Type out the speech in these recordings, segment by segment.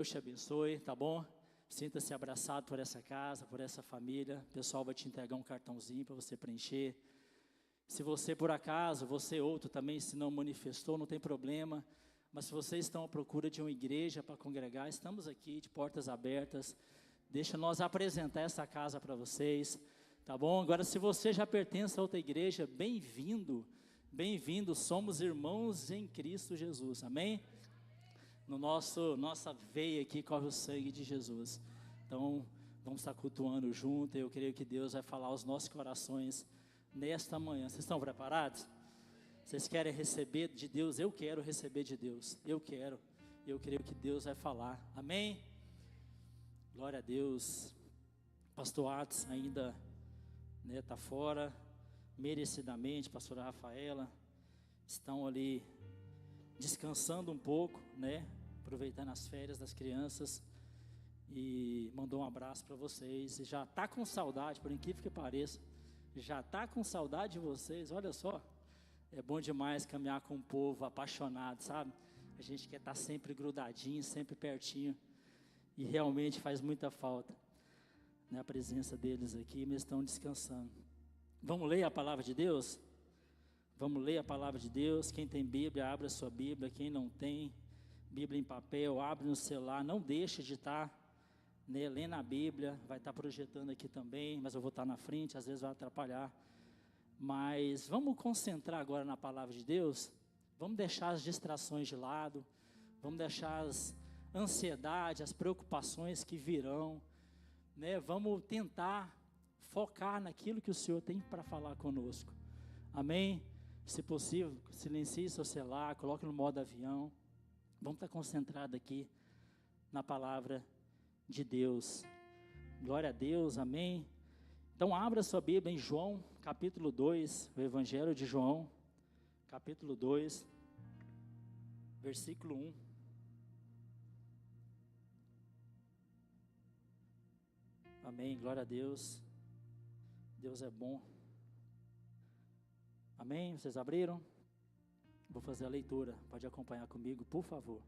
Deus te abençoe, tá bom? Sinta-se abraçado por essa casa, por essa família. O pessoal vai te entregar um cartãozinho para você preencher. Se você, por acaso, você outro também, se não manifestou, não tem problema. Mas se vocês estão à procura de uma igreja para congregar, estamos aqui de portas abertas. Deixa nós apresentar essa casa para vocês, tá bom? Agora, se você já pertence a outra igreja, bem-vindo, bem-vindo. Somos irmãos em Cristo Jesus, amém? No nossa veia aqui corre o sangue de Jesus. Então, vamos estar cultuando junto. Eu creio que Deus vai falar aos nossos corações nesta manhã. Vocês estão preparados? Vocês querem receber de Deus? Eu quero receber de Deus. Eu quero. Eu creio que Deus vai falar. Amém? Glória a Deus. Pastor Atos ainda está fora, merecidamente. Pastora Rafaela estão ali descansando um pouco, né? Aproveitando as férias das crianças. E mandou um abraço para vocês. E já está com saudade, por incrível que pareça. Já está com saudade de vocês, olha só. É bom demais caminhar com um povo apaixonado, sabe? A gente quer estar sempre grudadinho, sempre pertinho. E realmente faz muita falta, né, a presença deles aqui, mas estão descansando. Vamos ler a palavra de Deus? Vamos ler a palavra de Deus. Quem tem Bíblia, abre a sua Bíblia. Quem não tem Bíblia em papel, abre no celular. Não deixe de estar, né, lendo a Bíblia. Vai estar projetando aqui também, mas eu vou estar na frente, às vezes vai atrapalhar. Mas vamos concentrar agora na palavra de Deus. Vamos deixar as distrações de lado. Vamos deixar as ansiedades, as preocupações que virão, né? Vamos tentar focar naquilo que o Senhor tem para falar conosco. Amém? Se possível, silencie seu celular, coloque no modo avião. Vamos estar concentrados aqui na palavra de Deus. Glória a Deus, amém? Então abra sua Bíblia em João, capítulo 2, o Evangelho de João, capítulo 2, versículo 1. Amém, glória a Deus. Deus é bom. Amém, vocês abriram? Vou fazer a leitura, pode acompanhar comigo, por favor.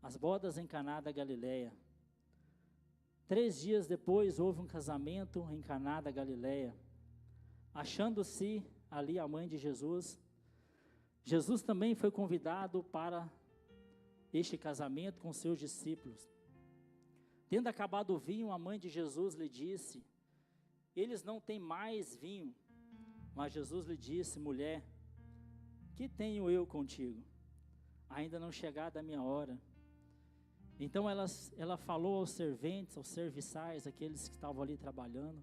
As bodas em Caná da Galileia. 3 dias depois houve um casamento em Caná da Galileia. Achando-se ali a mãe de Jesus, Jesus também foi convidado para este casamento com seus discípulos. Tendo acabado o vinho, a mãe de Jesus lhe disse: eles não têm mais vinho. Mas Jesus lhe disse: mulher, que tenho eu contigo? Ainda não chegada a minha hora. Então ela falou aos serventes, aos serviçais, aqueles que estavam ali trabalhando: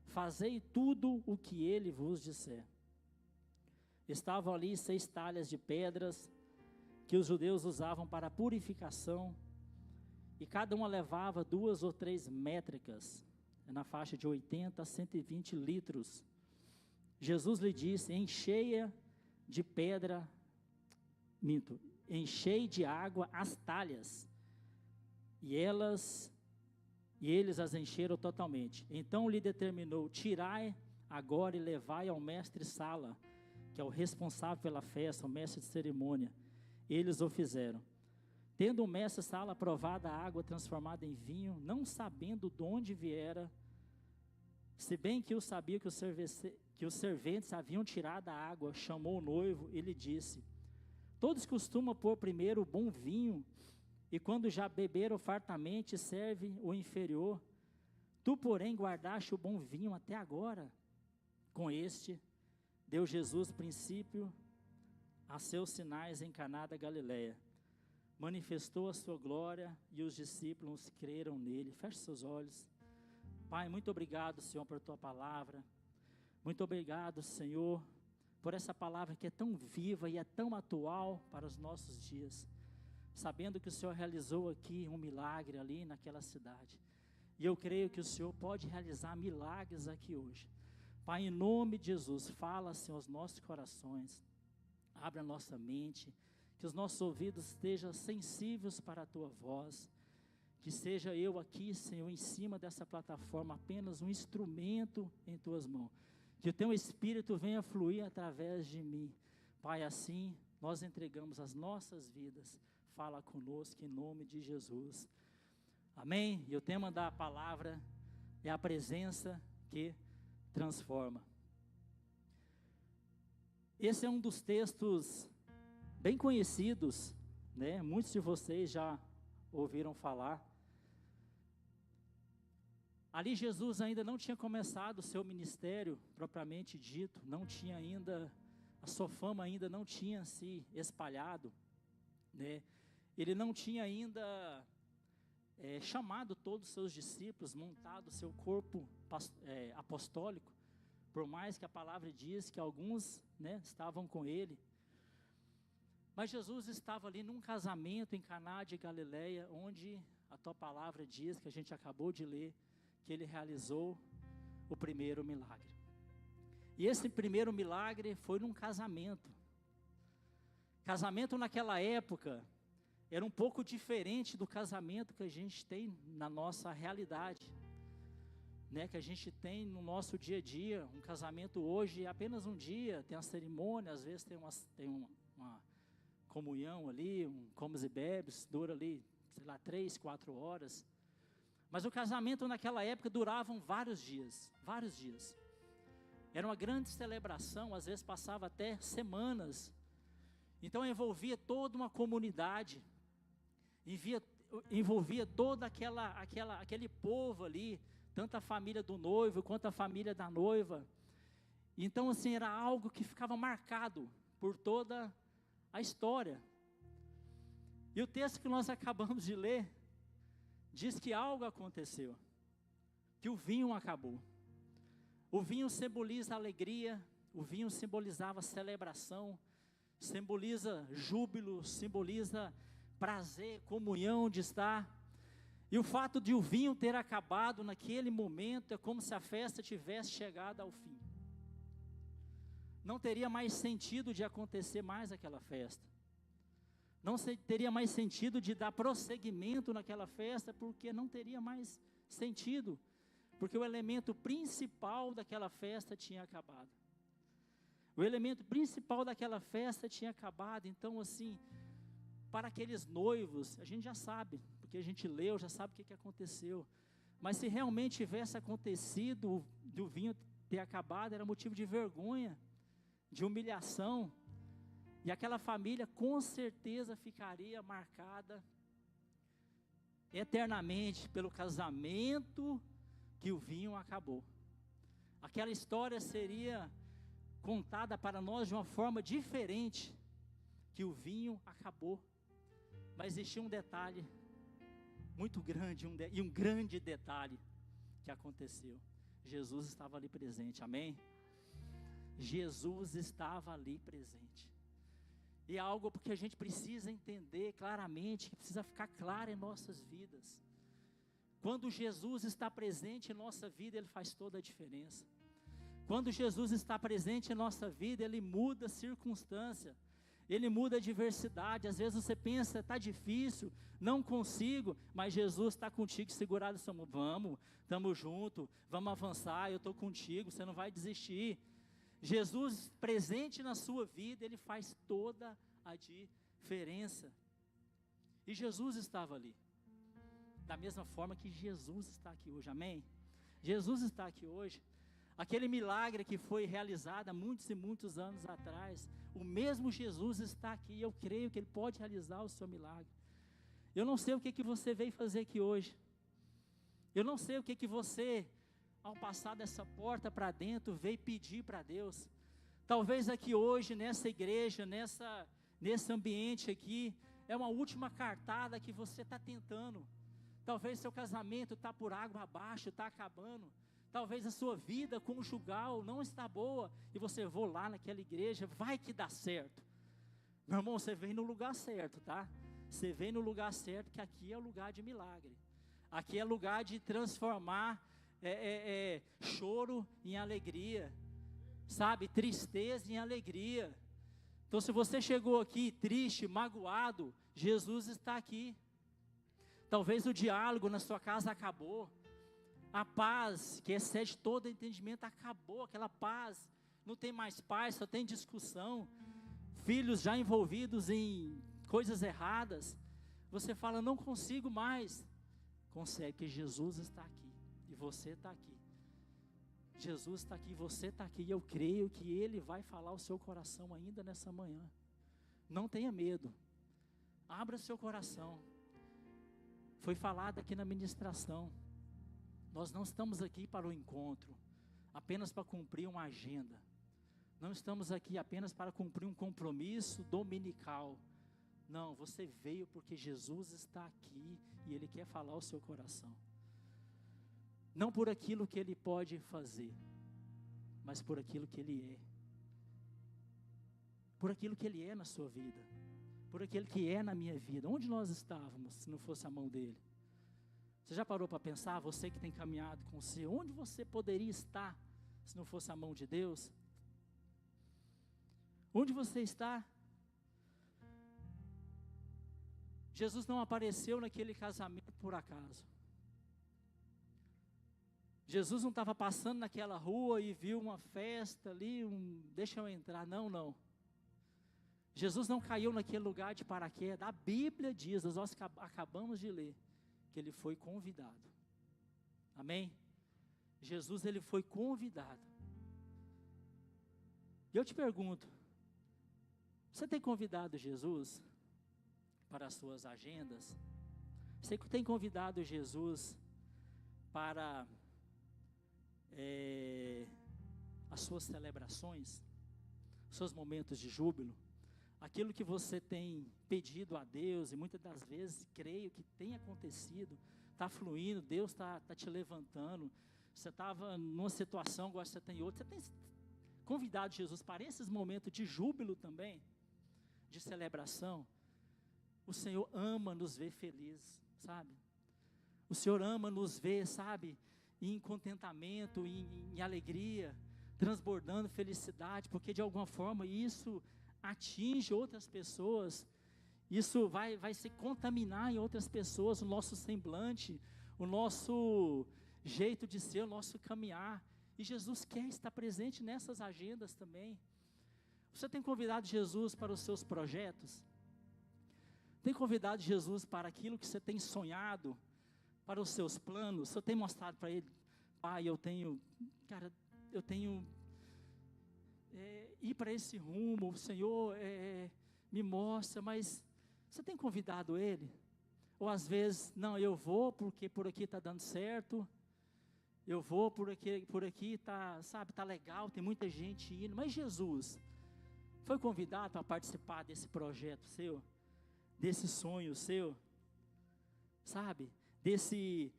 fazei tudo o que ele vos disser. Estavam ali 6 talhas de pedras que os judeus usavam para purificação, e cada uma levava 2 ou 3 métricas, na faixa de 80 a 120 litros. Jesus lhe disse: enchei de água as talhas. E eles as encheram totalmente. Então lhe determinou: tirai agora e levai ao mestre-sala, que é o responsável pela festa, o mestre de cerimônia. Eles o fizeram. Tendo o mestre-sala provado a água transformada em vinho, não sabendo de onde viera, se bem que eu sabia que os serventes haviam tirado a água, chamou o noivo e lhe disse: todos costumam pôr primeiro o bom vinho, e quando já beberam fartamente, serve o inferior. Tu, porém, guardaste o bom vinho até agora. Com este, deu Jesus princípio a seus sinais em Caná da Galileia. Manifestou a sua glória e os discípulos creram nele. Feche seus olhos. Pai, muito obrigado, Senhor, por tua palavra. Muito obrigado, Senhor, por essa palavra que é tão viva e é tão atual para os nossos dias. Sabendo que o Senhor realizou aqui um milagre ali naquela cidade. E eu creio que o Senhor pode realizar milagres aqui hoje. Pai, em nome de Jesus, fala, Senhor, aos nossos corações. Abre a nossa mente. Que os nossos ouvidos estejam sensíveis para a tua voz. Que seja eu aqui, Senhor, em cima dessa plataforma, apenas um instrumento em tuas mãos. Que o teu Espírito venha fluir através de mim. Pai, assim nós entregamos as nossas vidas. fala conosco em nome de Jesus. Amém? E o tema da palavra é a presença que transforma. Esse é um dos textos bem conhecidos, né? Muitos de vocês já ouviram falar. Ali Jesus ainda não tinha começado o seu ministério propriamente dito, não tinha ainda, a sua fama ainda não tinha se espalhado, né? Ele não tinha ainda chamado todos os seus discípulos, montado o seu corpo apostólico, por mais que a palavra diz que alguns, né, estavam com ele. Mas Jesus estava ali num casamento em Caná de Galileia, onde a tua palavra diz, que a gente acabou de ler, que ele realizou o primeiro milagre. E esse primeiro milagre foi num casamento. Casamento naquela época era um pouco diferente do casamento que a gente tem na nossa realidade, né? Que a gente tem no nosso dia a dia. Um casamento hoje é apenas um dia, tem a cerimônia, às vezes tem uma comunhão ali, um comes e bebes, dura ali, sei lá, 3, 4 horas. Mas o casamento naquela época duravam vários dias. Era uma grande celebração, às vezes passava até semanas. Então envolvia toda uma comunidade, envolvia toda aquele povo ali, tanto a família do noivo quanto a família da noiva. Então assim, era algo que ficava marcado por toda a história. E o texto que nós acabamos de ler, diz que algo aconteceu, que o vinho acabou. O vinho simboliza alegria, o vinho simbolizava celebração, simboliza júbilo, simboliza prazer, comunhão de estar. E o fato de o vinho ter acabado naquele momento é como se a festa tivesse chegado ao fim. Não teria mais sentido de acontecer mais aquela festa. Não teria mais sentido de dar prosseguimento naquela festa, porque não teria mais sentido, porque o elemento principal daquela festa tinha acabado. O elemento principal daquela festa tinha acabado. Então assim, para aqueles noivos, a gente já sabe, porque a gente leu, já sabe o que aconteceu. Mas se realmente tivesse acontecido, do vinho ter acabado, era motivo de vergonha, de humilhação. E aquela família com certeza ficaria marcada eternamente pelo casamento que o vinho acabou. Aquela história seria contada para nós de uma forma diferente, que o vinho acabou. Mas existia um detalhe muito grande, um grande detalhe que aconteceu. Jesus estava ali presente, amém? Jesus estava ali presente. E é algo porque a gente precisa entender claramente, que precisa ficar claro em nossas vidas. Quando Jesus está presente em nossa vida, Ele faz toda a diferença. Quando Jesus está presente em nossa vida, Ele muda a circunstância, Ele muda a diversidade. Às vezes você pensa, está difícil, não consigo, mas Jesus está contigo, segurado, vamos, estamos juntos, vamos avançar, eu estou contigo, você não vai desistir. Jesus presente na sua vida, Ele faz toda a diferença. E Jesus estava ali, da mesma forma que Jesus está aqui hoje, amém? Jesus está aqui hoje. Aquele milagre que foi realizado há muitos e muitos anos atrás, o mesmo Jesus está aqui, e eu creio que Ele pode realizar o seu milagre. Eu não sei o que você veio fazer aqui hoje. Eu não sei o que você, ao passar dessa porta para dentro, veio pedir para Deus. Talvez aqui hoje, nessa igreja, nesse ambiente aqui, é uma última cartada que você está tentando. Talvez seu casamento está por água abaixo, está acabando. Talvez a sua vida conjugal não está boa, e você vou lá naquela igreja, vai que dá certo. Meu irmão, você vem no lugar certo, tá? Você vem no lugar certo, que aqui é o lugar de milagre. Aqui é lugar de transformar choro em alegria, sabe? Tristeza em alegria. Então se você chegou aqui triste, magoado, Jesus está aqui. Talvez o diálogo na sua casa acabou. A paz que excede todo entendimento acabou, aquela paz. Não tem mais paz, só tem discussão. Filhos já envolvidos em coisas erradas. Você fala, não consigo mais. Consegue, porque Jesus está aqui e você está aqui. Jesus está aqui, você está aqui, e eu creio que Ele vai falar o seu coração ainda nessa manhã. Não tenha medo, abra seu coração. Foi falado aqui na ministração, nós não estamos aqui para o encontro, apenas para cumprir uma agenda. Não estamos aqui apenas para cumprir um compromisso dominical. Não, você veio porque Jesus está aqui e Ele quer falar ao seu coração. Não por aquilo que Ele pode fazer, mas por aquilo que Ele é. Por aquilo que Ele é na sua vida. Por aquilo que é na minha vida. Onde nós estávamos se não fosse a mão dEle? Você já parou para pensar, você que tem caminhado com o Senhor, onde você poderia estar se não fosse a mão de Deus? Onde você está? Jesus não apareceu naquele casamento por acaso. Jesus não estava passando naquela rua e viu uma festa ali, deixa eu entrar, não. Jesus não caiu naquele lugar de paraquedas. A Bíblia diz, nós acabamos de ler, que Ele foi convidado. Amém? Jesus, Ele foi convidado. E eu te pergunto, você tem convidado Jesus para as suas agendas? Você tem convidado Jesus para as suas celebrações, seus momentos de júbilo, aquilo que você tem pedido a Deus, e muitas das vezes creio que tem acontecido, está fluindo, Deus está te levantando. Você estava numa situação, agora você tem outra. Você tem convidado Jesus para esses momentos de júbilo também, de celebração. O Senhor ama nos ver felizes, sabe? O Senhor ama nos ver, sabe, em contentamento, em alegria, transbordando felicidade, porque de alguma forma isso atinge outras pessoas, isso vai se contaminar em outras pessoas, o nosso semblante, o nosso jeito de ser, o nosso caminhar, e Jesus quer estar presente nessas agendas também. Você tem convidado Jesus para os seus projetos? Tem convidado Jesus para aquilo que você tem sonhado, para os seus planos? Você tem mostrado para Ele, Pai, eu tenho ir para esse rumo, o Senhor me mostra, mas você tem convidado Ele? Ou às vezes, não, eu vou porque por aqui está dando certo, eu vou por aqui está, sabe, está legal, tem muita gente indo, mas Jesus foi convidado para participar desse projeto seu, desse sonho seu, sabe, desse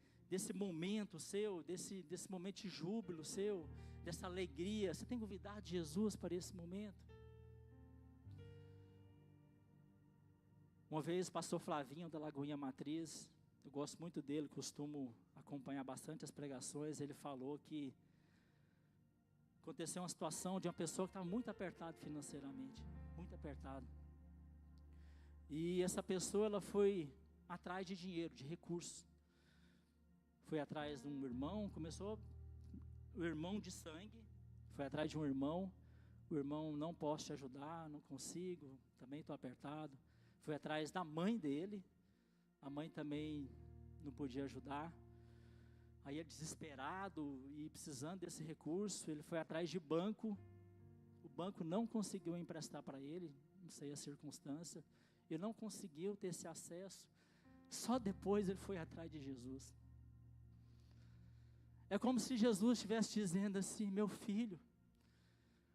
momento seu, desse momento de júbilo seu, dessa alegria? Você tem convidado Jesus para esse momento? Uma vez, pastor Flavinho da Lagoinha Matriz, eu gosto muito dele, costumo acompanhar bastante as pregações, ele falou que aconteceu uma situação de uma pessoa que estava muito apertada financeiramente, muito apertada, e essa pessoa, ela foi atrás de dinheiro, de recursos, foi atrás de um irmão, o irmão de sangue, foi atrás de um irmão, o irmão, não posso te ajudar, não consigo, também estou apertado. Foi atrás da mãe dele, a mãe também não podia ajudar. Aí ele desesperado e precisando desse recurso, ele foi atrás de banco, o banco não conseguiu emprestar para ele, não sei a circunstância, ele não conseguiu ter esse acesso, só depois ele foi atrás de Jesus. É como se Jesus estivesse dizendo assim: meu filho,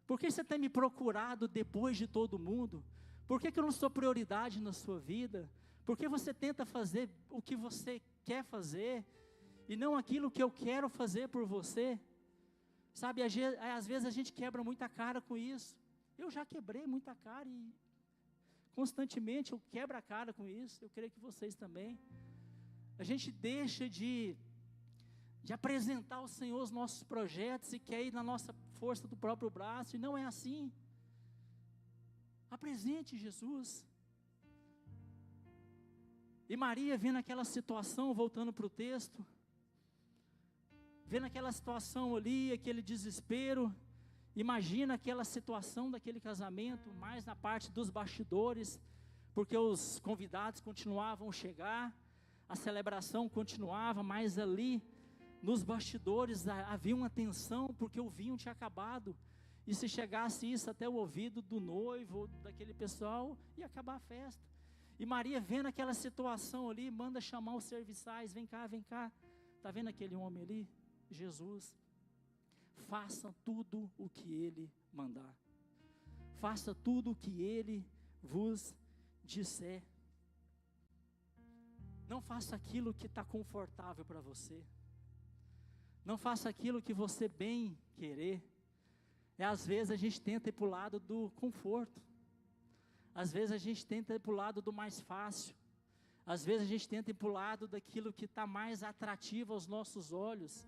por que você tem me procurado depois de todo mundo? Por que eu não sou prioridade na sua vida? Por que você tenta fazer o que você quer fazer e não aquilo que eu quero fazer por você? Sabe, às vezes a gente quebra muita cara com isso. Eu já quebrei muita cara e constantemente eu quebro a cara com isso. Eu creio que vocês também. A gente deixa de apresentar ao Senhor os nossos projetos e quer ir na nossa força do próprio braço, e não é assim. Apresente Jesus. E Maria, vendo aquela situação, voltando para o texto, vendo aquela situação ali, aquele desespero, imagina aquela situação daquele casamento, mais na parte dos bastidores, porque os convidados continuavam a chegar, a celebração continuava, mas ali, nos bastidores, havia uma tensão, porque o vinho tinha acabado, e se chegasse isso até o ouvido do noivo, ou daquele pessoal, ia acabar a festa. E Maria, vendo aquela situação ali, manda chamar os serviçais, vem cá, está vendo aquele homem ali? Jesus, faça tudo o que ele mandar, faça tudo o que ele vos disser, não faça aquilo que está confortável para você, não faça aquilo que você bem querer. Às vezes a gente tenta ir para o lado do conforto, às vezes a gente tenta ir para o lado do mais fácil, às vezes a gente tenta ir para o lado daquilo que está mais atrativo aos nossos olhos,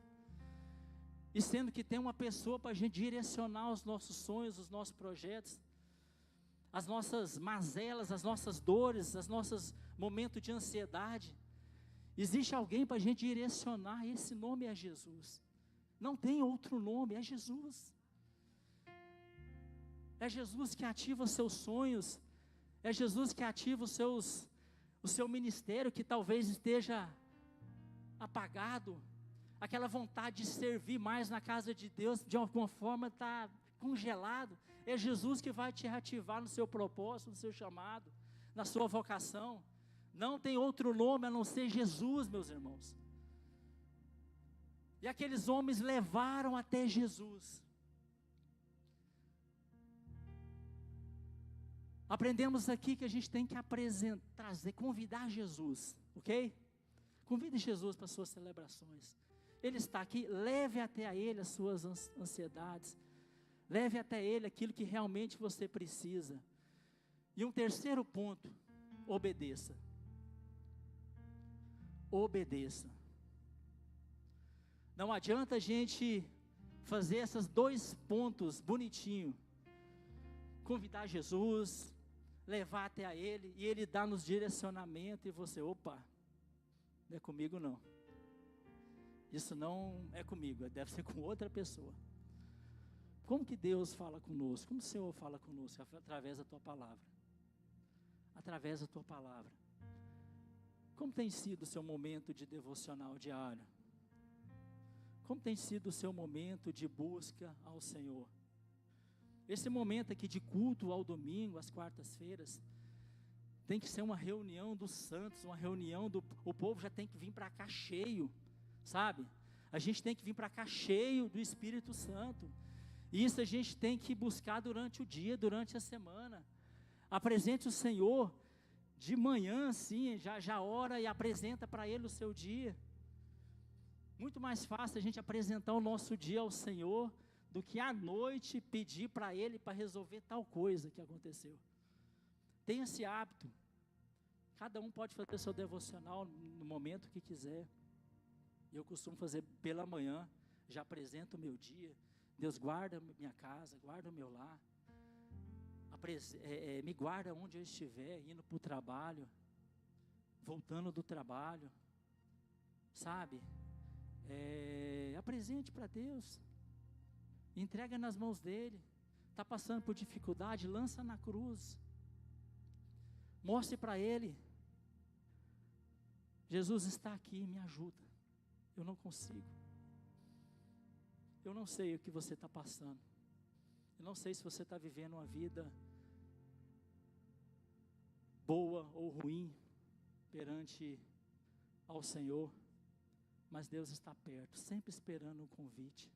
e sendo que tem uma pessoa para a gente direcionar os nossos sonhos, os nossos projetos, as nossas mazelas, as nossas dores, os nossos momentos de ansiedade, existe alguém para a gente direcionar, esse nome é Jesus, não tem outro nome, é Jesus. É Jesus que ativa os seus sonhos, é Jesus que ativa o seu ministério que talvez esteja apagado, aquela vontade de servir mais na casa de Deus, de alguma forma está congelado. É Jesus que vai te reativar no seu propósito, no seu chamado, na sua vocação. Não tem outro nome a não ser Jesus, meus irmãos. E aqueles homens levaram até Jesus. Aprendemos aqui que a gente tem que apresentar, convidar Jesus, ok? Convide Jesus para as suas celebrações. Ele está aqui, leve até a Ele as suas ansiedades, leve até Ele aquilo que realmente você precisa. E um terceiro ponto, obedeça. Obedeça. Não adianta a gente fazer esses 2 pontos bonitinho, convidar Jesus, levar até a Ele, e Ele dá nos direcionamento, e você, opa, não é comigo não, isso não é comigo, deve ser com outra pessoa. Como que Deus fala conosco? Como o Senhor fala conosco? Através da tua palavra, através da tua palavra. Como tem sido o seu momento de devocional diário? Como tem sido o seu momento de busca ao Senhor? Esse momento aqui de culto ao domingo, às quartas-feiras, tem que ser uma reunião dos santos, uma reunião o povo já tem que vir para cá cheio, sabe? A gente tem que vir para cá cheio do Espírito Santo. E isso a gente tem que buscar durante o dia, durante a semana. Apresente o Senhor de manhã, assim, já ora e apresenta para Ele o seu dia. Muito mais fácil a gente apresentar o nosso dia ao Senhor do que à noite pedir para Ele para resolver tal coisa que aconteceu. Tenha esse hábito. Cada um pode fazer seu devocional no momento que quiser. Eu costumo fazer pela manhã, já apresento o meu dia. Deus guarda minha casa, guarda o meu lar. Me guarda onde eu estiver, indo para o trabalho, voltando do trabalho, sabe? Apresente para Deus. Entrega nas mãos dele. Está passando por dificuldade, lança na cruz. Mostre para ele: Jesus está aqui, me ajuda. Eu não consigo. Eu não sei o que você está passando. Eu não sei se você está vivendo uma vida boa ou ruim perante ao Senhor, mas Deus está perto, sempre esperando um convite.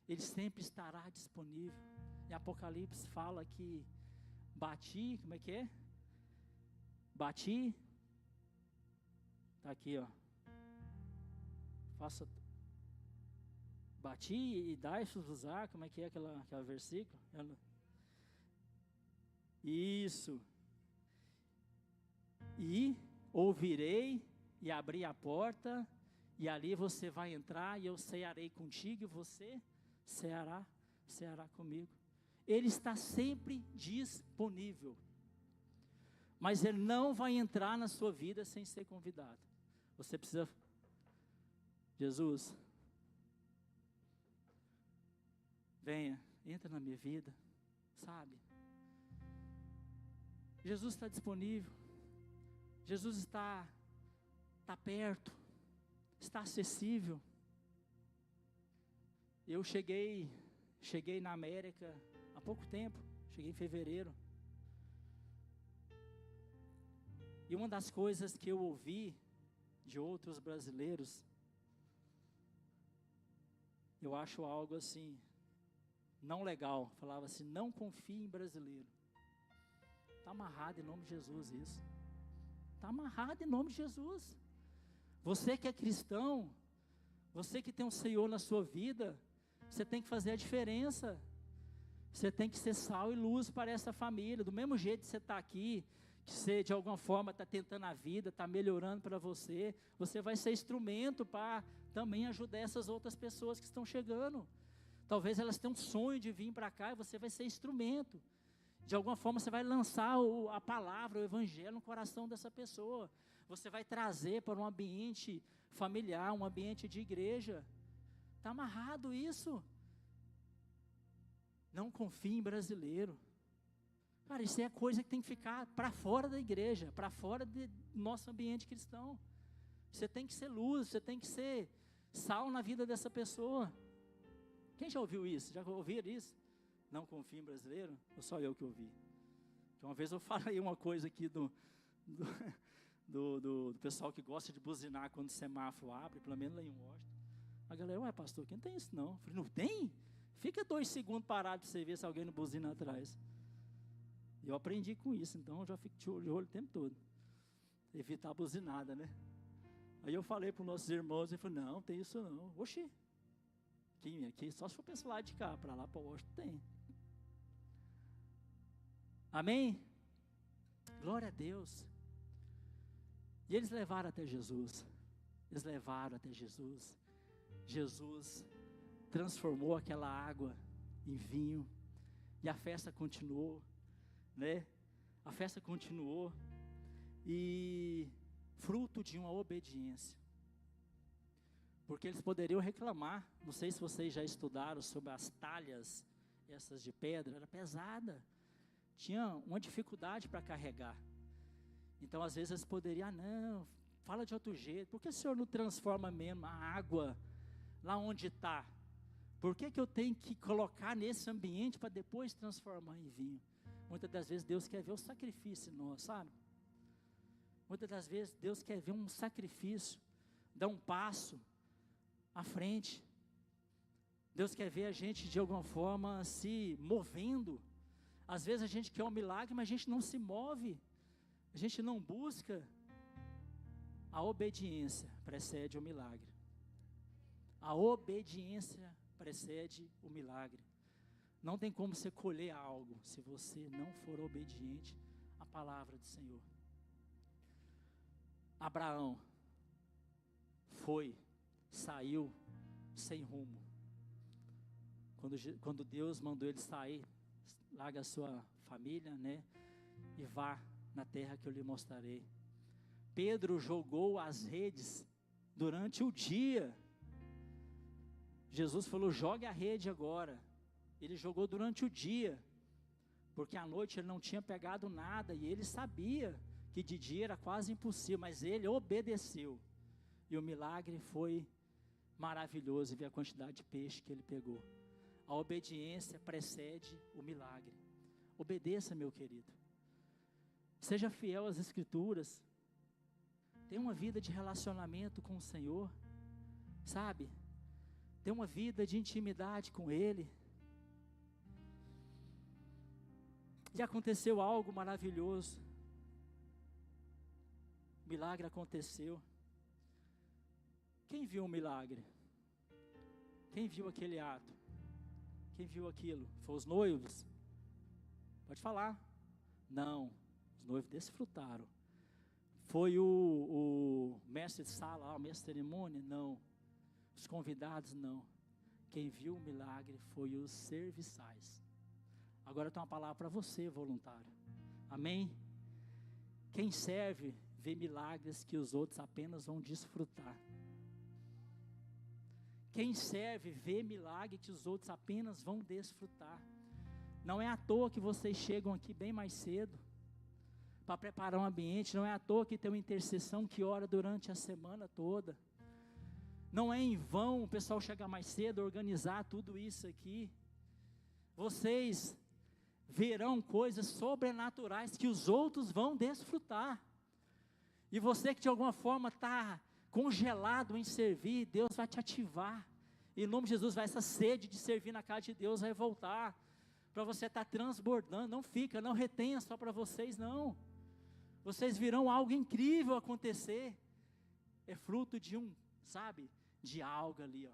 Ele sempre estará disponível. Em Apocalipse fala que bati, como é que é? Bati, está aqui, ó. Bati e dai-vos usar, como é que é aquela versículo? Isso. E ouvirei e abri a porta, e ali você vai entrar, e eu cearei contigo, e você ceará comigo. Ele está sempre disponível, mas Ele não vai entrar na sua vida sem ser convidado. Você precisa, Jesus, venha, entra na minha vida, sabe? Jesus está disponível. Jesus está perto, está acessível. Eu cheguei na América há pouco tempo, cheguei em fevereiro. E uma das coisas que eu ouvi de outros brasileiros, eu acho algo assim, não legal. Falava assim, não confie em brasileiro. Está amarrado em nome de Jesus isso. Está amarrado em nome de Jesus. Você que é cristão, você que tem um Senhor na sua vida, você tem que fazer a diferença. Você tem que ser sal e luz para essa família. Do mesmo jeito que você está aqui, que você de alguma forma está tentando a vida, está melhorando para você, você vai ser instrumento para também ajudar essas outras pessoas que estão chegando. Talvez elas tenham um sonho de vir para cá e você vai ser instrumento. De alguma forma você vai lançar a palavra, o evangelho no coração dessa pessoa. Você vai trazer para um ambiente familiar, um ambiente de igreja. Está amarrado isso. Não confie em brasileiro. Cara, isso é coisa que tem que ficar para fora da igreja, para fora do nosso ambiente cristão. Você tem que ser luz, você tem que ser sal na vida dessa pessoa. Quem já ouviu isso? Já ouviram isso? Não confia em brasileiro? Ou só eu que ouvi? Uma vez eu falei uma coisa aqui do pessoal que gosta de buzinar quando o semáforo abre, pelo menos lá em Washington. A galera, ué, pastor, quem tem isso não? Eu falei, não tem? Fica 2 segundos parado para você ver se alguém não buzina atrás. Eu aprendi com isso, então eu já fico de olho o tempo todo. Evitar a buzinada, né? Aí eu falei para os nossos irmãos, ele falou, não, tem isso não. Oxi, aqui só se for pensar lá de cá, para lá para Washington tem. Amém? Glória a Deus. E eles levaram até Jesus. Eles levaram até Jesus. Jesus transformou aquela água em vinho. E a festa continuou, né? A festa continuou. E fruto de uma obediência. Porque eles poderiam reclamar. Não sei se vocês já estudaram sobre as talhas, essas de pedra, era pesada. Tinha uma dificuldade para carregar. Então, às vezes, eles poderiam, não, fala de outro jeito. Por que o Senhor não transforma mesmo a água lá onde está? Por que eu tenho que colocar nesse ambiente para depois transformar em vinho? Muitas das vezes, Deus quer ver o sacrifício em nós, sabe? Muitas das vezes, Deus quer ver um sacrifício, dar um passo à frente. Deus quer ver a gente, de alguma forma, se movendo. Às vezes a gente quer um milagre, mas a gente não se move, a gente não busca. A obediência precede o milagre. A obediência precede o milagre. Não tem como você colher algo se você não for obediente à palavra do Senhor. Abraão saiu sem rumo. Quando Deus mandou ele sair, larga a sua família, né? E vá na terra que eu lhe mostrarei. Pedro jogou as redes durante o dia. Jesus falou, jogue a rede agora. Ele jogou durante o dia, porque à noite ele não tinha pegado nada, e ele sabia que de dia era quase impossível, mas ele obedeceu. E o milagre foi maravilhoso, e ver a quantidade de peixe que ele pegou. A obediência precede o milagre. Obedeça, meu querido. Seja fiel às Escrituras. Tenha uma vida de relacionamento com o Senhor. Sabe? Tenha uma vida de intimidade com Ele. E aconteceu algo maravilhoso. O milagre aconteceu. Quem viu o milagre? Quem viu aquele ato? Quem viu aquilo? Foi os noivos? Pode falar. Não, os noivos desfrutaram. Foi o mestre de sala, o mestre de cerimônia? Não. Os convidados? Não. Quem viu o milagre foi os serviçais. Agora tem uma palavra para você, voluntário. Amém? Quem serve vê milagres que os outros apenas vão desfrutar. Quem serve vê milagre que os outros apenas vão desfrutar. Não é à toa que vocês chegam aqui bem mais cedo. para preparar um ambiente. Não é à toa que tem uma intercessão que ora durante a semana toda. Não é em vão o pessoal chegar mais cedo, organizar tudo isso aqui. Vocês verão coisas sobrenaturais que os outros vão desfrutar. E você que de alguma forma está congelado em servir, Deus vai te ativar. Em nome de Jesus, essa sede de servir na casa de Deus vai voltar. Para você estar transbordando, não retenha só para vocês, não. Vocês virão algo incrível acontecer. É fruto de de algo ali, ó.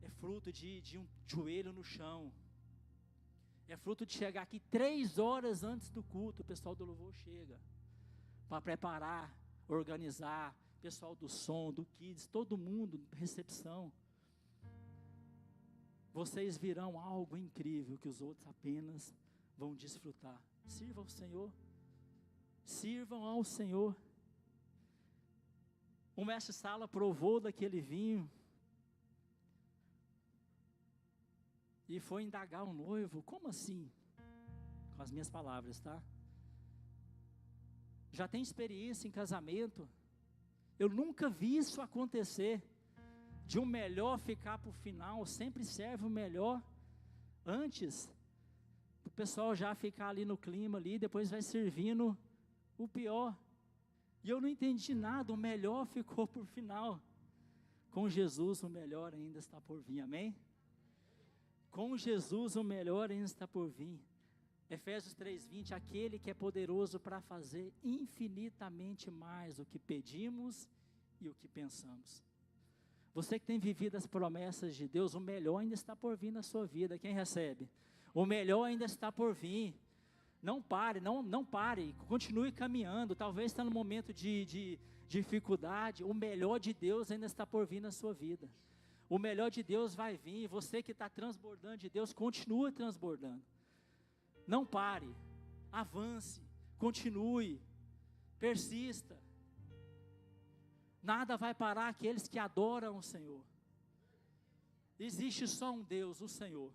É fruto de um joelho no chão. É fruto de chegar aqui 3 horas antes do culto, o pessoal do louvor chega. Para preparar, organizar, pessoal do som, do kids, todo mundo, recepção. Vocês virão algo incrível que os outros apenas vão desfrutar. Sirvam ao Senhor. Sirvam ao Senhor. O mestre Sala provou daquele vinho e foi indagar o noivo. Como assim? Com as minhas palavras, tá? Já tem experiência em casamento? Eu nunca vi isso acontecer. De um melhor ficar para o final, sempre serve o melhor antes. O pessoal já ficar ali no clima ali, depois vai servindo o pior. E eu não entendi nada, o melhor ficou por final. Com Jesus o melhor ainda está por vir, amém? Com Jesus o melhor ainda está por vir. Efésios 3:20, aquele que é poderoso para fazer infinitamente mais o que pedimos e o que pensamos. Você que tem vivido as promessas de Deus, o melhor ainda está por vir na sua vida. Quem recebe? O melhor ainda está por vir. Não pare, não pare, continue caminhando. Talvez está no momento de dificuldade, o melhor de Deus ainda está por vir na sua vida. O melhor de Deus vai vir. Você que está transbordando de Deus, continue transbordando. Não pare, avance, continue, persista. Nada vai parar aqueles que adoram o Senhor. Existe só um Deus, o Senhor.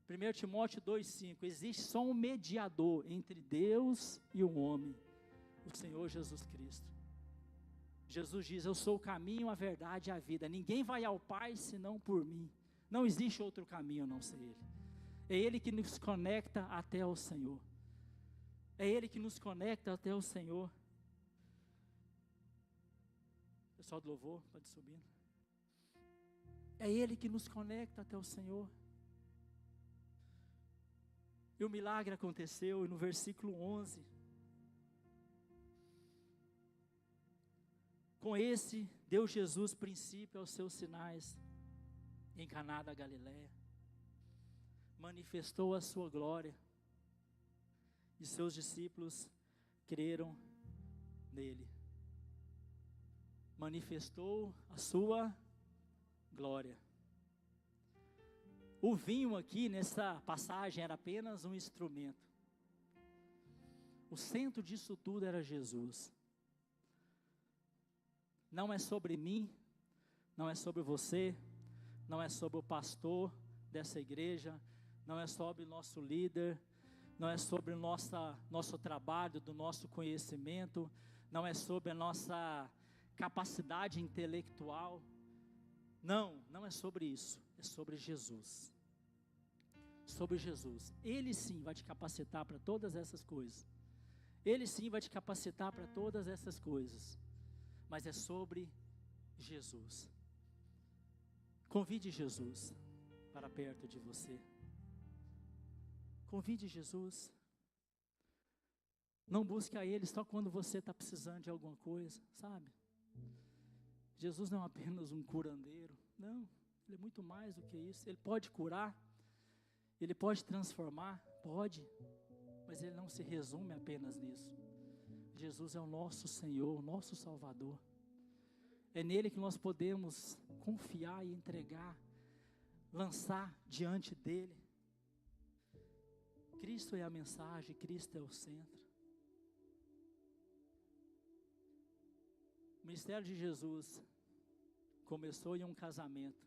1 Timóteo 2:5, existe só um mediador entre Deus e o homem, o Senhor Jesus Cristo. Jesus diz, eu sou o caminho, a verdade e a vida. Ninguém vai ao Pai senão por mim. Não existe outro caminho a não ser Ele. É Ele que nos conecta até o Senhor. É Ele que nos conecta até o Senhor. Pessoal do louvor, pode subir. É Ele que nos conecta até o Senhor. E o milagre aconteceu, e no versículo 11, com esse deu Jesus princípio aos seus sinais, em Caná da Galileia, manifestou a sua glória, e seus discípulos creram nele. Manifestou a sua glória. O vinho aqui nessa passagem era apenas um instrumento. O centro disso tudo era Jesus. Não é sobre mim, não é sobre você, não é sobre o pastor dessa igreja, não é sobre o nosso líder, não é sobre o nosso trabalho, do nosso conhecimento, não é sobre a nossa capacidade intelectual. Não é sobre isso, é sobre Jesus. Sobre Jesus. Ele sim vai te capacitar para todas essas coisas. Ele sim vai te capacitar para todas essas coisas. Mas é sobre Jesus. Convide Jesus para perto de você. Convide Jesus. Não busque a Ele só quando você está precisando de alguma coisa, sabe? Jesus não é apenas um curandeiro, não, Ele é muito mais do que isso. Ele pode curar, Ele pode transformar, pode, mas Ele não se resume apenas nisso. Jesus é o nosso Senhor, o nosso Salvador. É nele que nós podemos confiar e entregar, lançar diante dele. Cristo é a mensagem, Cristo é o centro. O ministério de Jesus começou em um casamento.